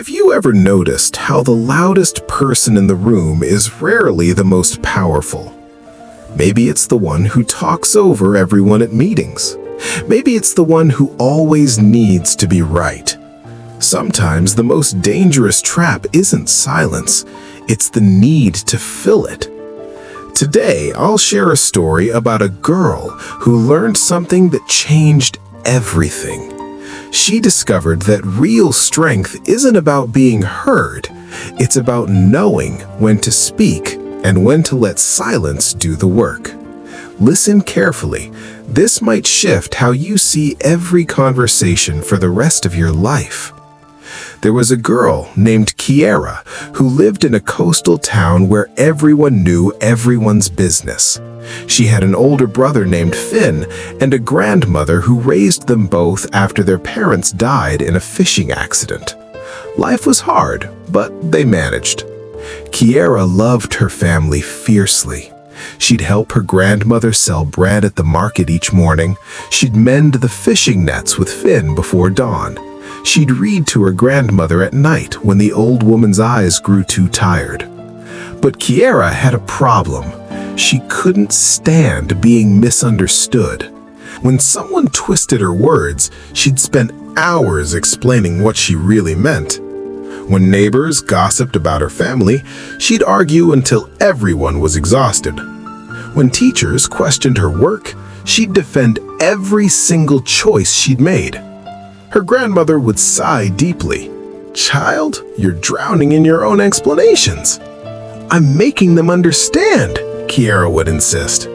Have you ever noticed how the loudest person in the room is rarely the most powerful? Maybe it's the one who talks over everyone at meetings. Maybe it's the one who always needs to be right. Sometimes the most dangerous trap isn't silence, it's the need to fill it. Today, I'll share a story about a girl who learned something that changed everything. She discovered that real strength isn't about being heard, it's about knowing when to speak and when to let silence do the work. Listen carefully. This might shift how you see every conversation for the rest of your life. There was a girl named Kiera who lived in a coastal town where everyone knew everyone's business. She had an older brother named Finn and a grandmother who raised them both after their parents died in a fishing accident. Life was hard, but they managed. Kiera loved her family fiercely. She'd help her grandmother sell bread at the market each morning. She'd mend the fishing nets with Finn before dawn. She'd read to her grandmother at night when the old woman's eyes grew too tired. But Kiera had a problem. She couldn't stand being misunderstood. When someone twisted her words, she'd spend hours explaining what she really meant. When neighbors gossiped about her family, she'd argue until everyone was exhausted. When teachers questioned her work, she'd defend every single choice she'd made. Her grandmother would sigh deeply. "Child, you're drowning in your own explanations." "I'm making them understand," Kiera would insist.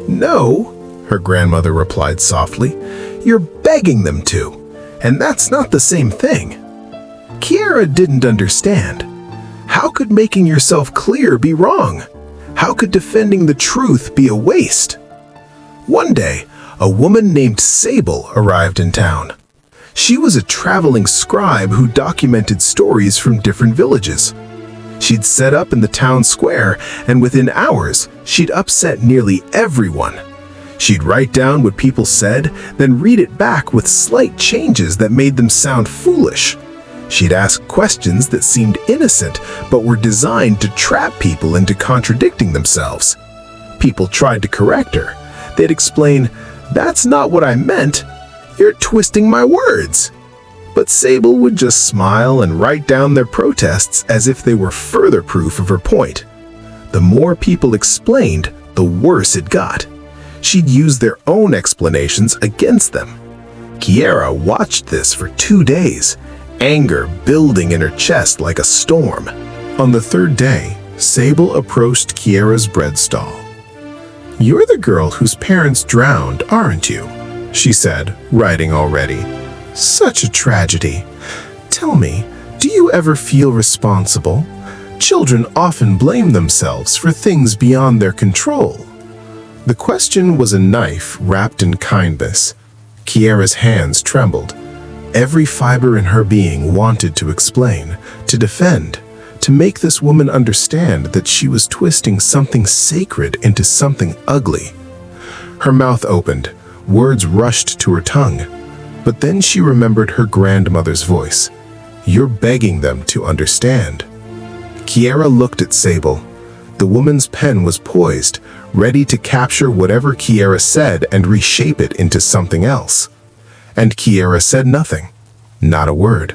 "No," her grandmother replied softly, "you're begging them to, and that's not the same thing." Kiera didn't understand. How could making yourself clear be wrong? How could defending the truth be a waste? One day, a woman named Sable arrived in town. She was a traveling scribe who documented stories from different villages. She'd set up in the town square, and within hours, she'd upset nearly everyone. She'd write down what people said, then read it back with slight changes that made them sound foolish. She'd ask questions that seemed innocent, but were designed to trap people into contradicting themselves. People tried to correct her. They'd explain, "That's not what I meant. You're twisting my words." But Sable would just smile and write down their protests as if they were further proof of her point. The more people explained, the worse it got. She'd use their own explanations against them. Kiera watched this for 2 days, anger building in her chest like a storm. On the third day, Sable approached Kiera's bread stall. "You're the girl whose parents drowned, aren't you?" she said, writing already. "Such a tragedy. Tell me, do you ever feel responsible? Children often blame themselves for things beyond their control." The question was a knife wrapped in kindness. Kiera's hands trembled. Every fiber in her being wanted to explain, to defend, to make this woman understand that she was twisting something sacred into something ugly. Her mouth opened, words rushed to her tongue. But then she remembered her grandmother's voice. "You're begging them to understand." Kiera looked at Sable. The woman's pen was poised, ready to capture whatever Kiera said and reshape it into something else. And Kiera said nothing, not a word.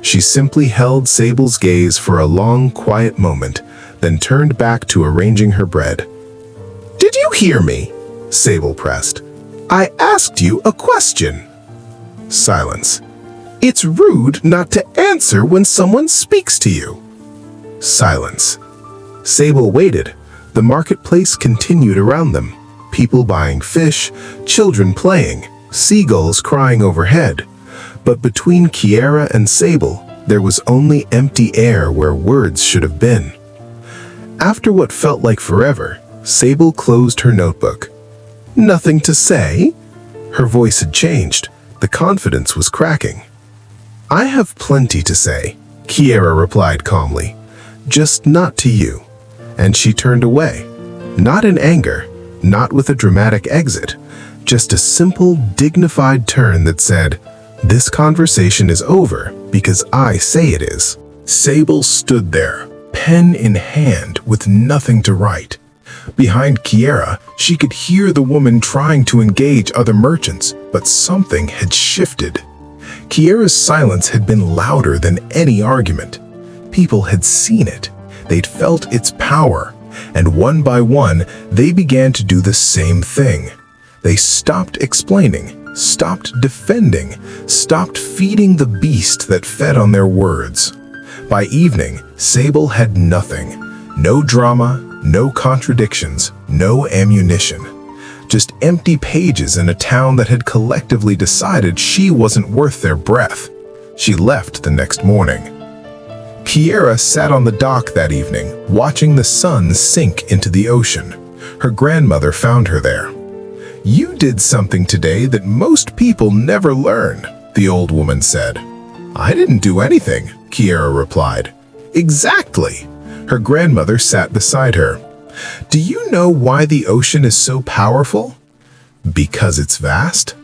She simply held Sable's gaze for a long, quiet moment, then turned back to arranging her bread. "Did you hear me?" Sable pressed. "I asked you a question." Silence. "It's rude not to answer when someone speaks to you." Silence. Sable waited. The marketplace continued around them. People buying fish, children playing, seagulls crying overhead. But between Kiera and Sable, there was only empty air where words should have been. After what felt like forever, Sable closed her notebook. "Nothing to say?" Her voice had changed. The confidence was cracking. "I have plenty to say," Kiera replied calmly. "Just not to you." And she turned away. Not in anger, not with a dramatic exit, just a simple, dignified turn that said, "This conversation is over, because I say it is." Sable stood there, pen in hand, with nothing to write. Behind Kiera, she could hear the woman trying to engage other merchants, but something had shifted. Kiera's silence had been louder than any argument. People had seen it. They'd felt its power, and one by one, they began to do the same thing. They stopped explaining, stopped defending, stopped feeding the beast that fed on their words. By evening, Sable had nothing. No drama, no contradictions, no ammunition. Just empty pages in a town that had collectively decided she wasn't worth their breath. She left the next morning. Kiera sat on the dock that evening, watching the sun sink into the ocean. Her grandmother found her there. "You did something today that most people never learn," the old woman said. "I didn't do anything," Kiera replied. "Exactly." Her grandmother sat beside her. "Do you know why the ocean is so powerful? Because it's vast?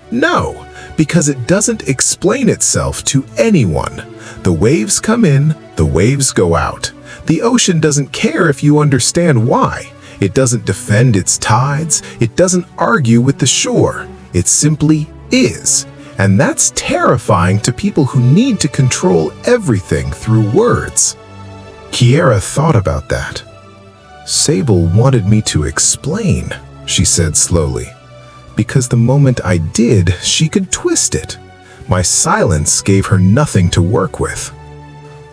No, because it doesn't explain itself to anyone. The waves come in, the waves go out. The ocean doesn't care if you understand why. It doesn't defend its tides. It doesn't argue with the shore. It simply is. And that's terrifying to people who need to control everything through words." Kiera thought about that. "Sable wanted me to explain," she said slowly. "Because the moment I did, she could twist it. My silence gave her nothing to work with."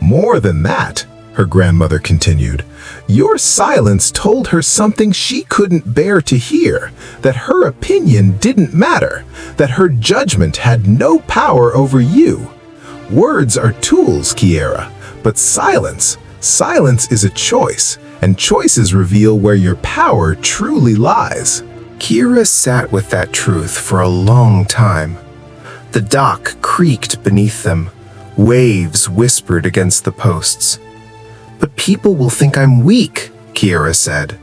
"More than that," her grandmother continued, "your silence told her something she couldn't bear to hear, that her opinion didn't matter, that her judgment had no power over you. Words are tools, Kiera, but silence is a choice, and choices reveal where your power truly lies." Kiera sat with that truth for a long time. The dock creaked beneath them. Waves whispered against the posts. "But people will think I'm weak," Kiera said.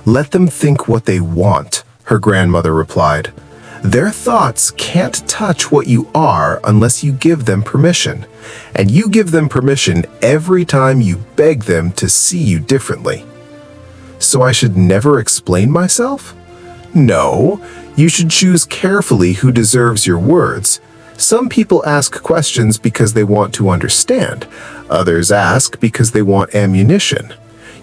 "Let them think what they want," her grandmother replied. "Their thoughts can't touch what you are unless you give them permission, and you give them permission every time you beg them to see you differently." "So I should never explain myself?" "No, you should choose carefully who deserves your words. Some people ask questions because they want to understand. Others ask because they want ammunition.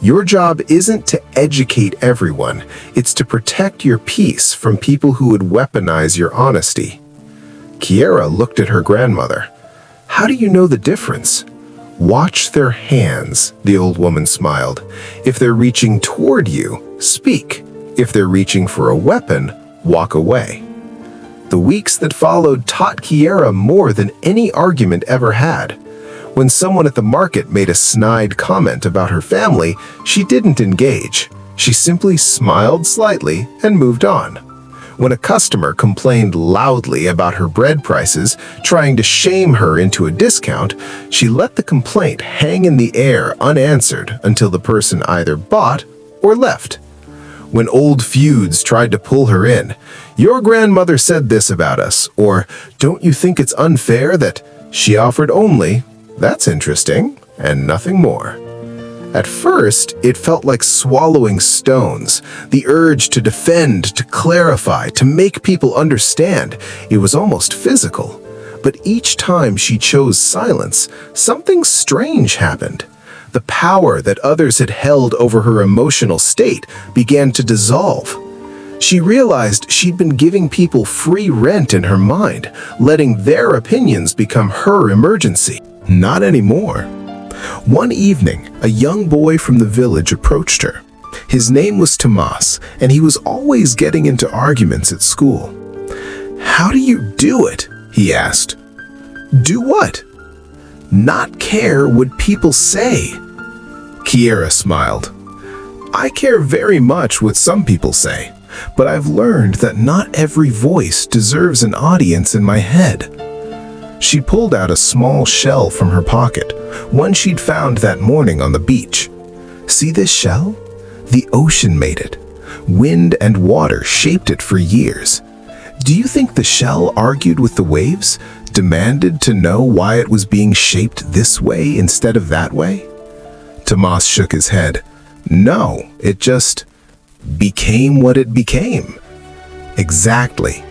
Your job isn't to educate everyone. It's to protect your peace from people who would weaponize your honesty." Kiera looked at her grandmother. "How do you know the difference?" "Watch their hands," the old woman smiled. "If they're reaching toward you, speak. If they're reaching for a weapon, walk away." The weeks that followed taught Kiera more than any argument ever had. When someone at the market made a snide comment about her family, she didn't engage. She simply smiled slightly and moved on. When a customer complained loudly about her bread prices, trying to shame her into a discount, she let the complaint hang in the air unanswered until the person either bought or left. When old feuds tried to pull her in, "Your grandmother said this about us," or "Don't you think it's unfair that," she offered only, "That's interesting," and nothing more. At first, it felt like swallowing stones, the urge to defend, to clarify, to make people understand. It was almost physical. But each time she chose silence, something strange happened. The power that others had held over her emotional state began to dissolve. She realized she'd been giving people free rent in her mind, letting their opinions become her emergency. Not anymore. One evening, a young boy from the village approached her. His name was Tomas, and he was always getting into arguments at school. "How do you do it?" he asked. "Do what?" "Not care what people say." Kiera smiled. "I care very much what some people say, but I've learned that not every voice deserves an audience in my head." She pulled out a small shell from her pocket, one she'd found that morning on the beach. "See this shell? The ocean made it. Wind and water shaped it for years. Do you think the shell argued with the waves? demanded to know why it was being shaped this way instead of that way? Tomas shook his head. No, it just became what it became. Exactly.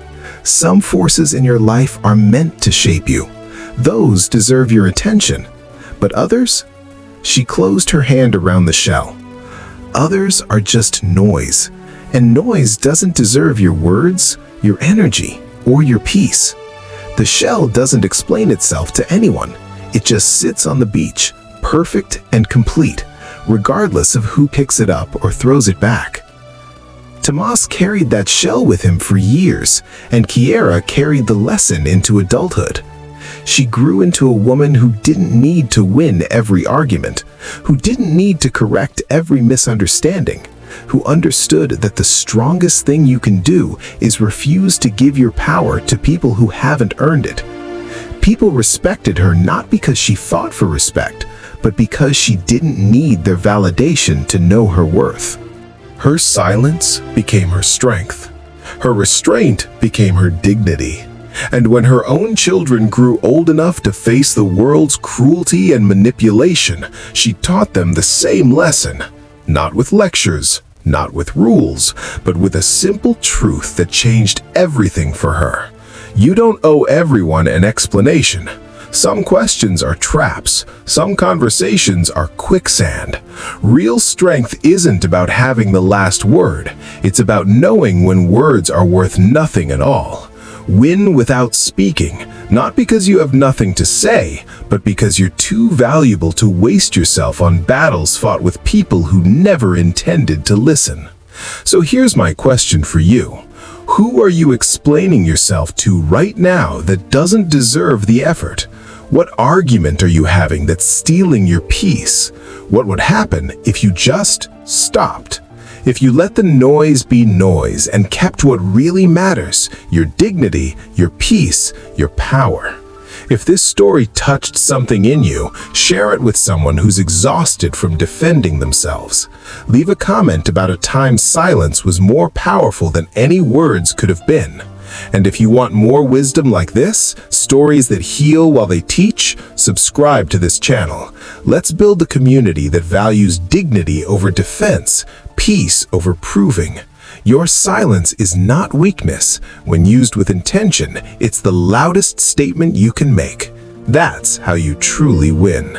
Some forces in your life are meant to shape you. Those deserve your attention. But others? She closed her hand around the shell. Others are just noise. And noise doesn't deserve your words, your energy, or your peace. The shell doesn't explain itself to anyone. It just sits on the beach, perfect and complete, regardless of who picks it up or throws it back. Tomas carried that shell with him for years, and Kiera carried the lesson into adulthood. She grew into a woman who didn't need to win every argument, who didn't need to correct every misunderstanding, who understood that the strongest thing you can do is refuse to give your power to people who haven't earned it. People respected her not because she fought for respect, but because she didn't need their validation to know her worth. Her silence became her strength. Her restraint became her dignity. And when her own children grew old enough to face the world's cruelty and manipulation, she taught them the same lesson. Not with lectures, not with rules, but with a simple truth that changed everything for her. You don't owe everyone an explanation. Some questions are traps. Some conversations are quicksand. Real strength isn't about having the last word. It's about knowing when words are worth nothing at all. Win without speaking, not because you have nothing to say, but because you're too valuable to waste yourself on battles fought with people who never intended to listen. So here's my question for you. Who are you explaining yourself to right now that doesn't deserve the effort? What argument are you having that's stealing your peace? What would happen if you just stopped? If you let the noise be noise and kept what really matters, your dignity, your peace, your power. If this story touched something in you, share it with someone who's exhausted from defending themselves. Leave a comment about a time silence was more powerful than any words could have been. And if you want more wisdom like this, stories that heal while they teach, subscribe to this channel. Let's build a community that values dignity over defense, peace over proving. Your silence is not weakness. When used with intention, it's the loudest statement you can make. That's how you truly win.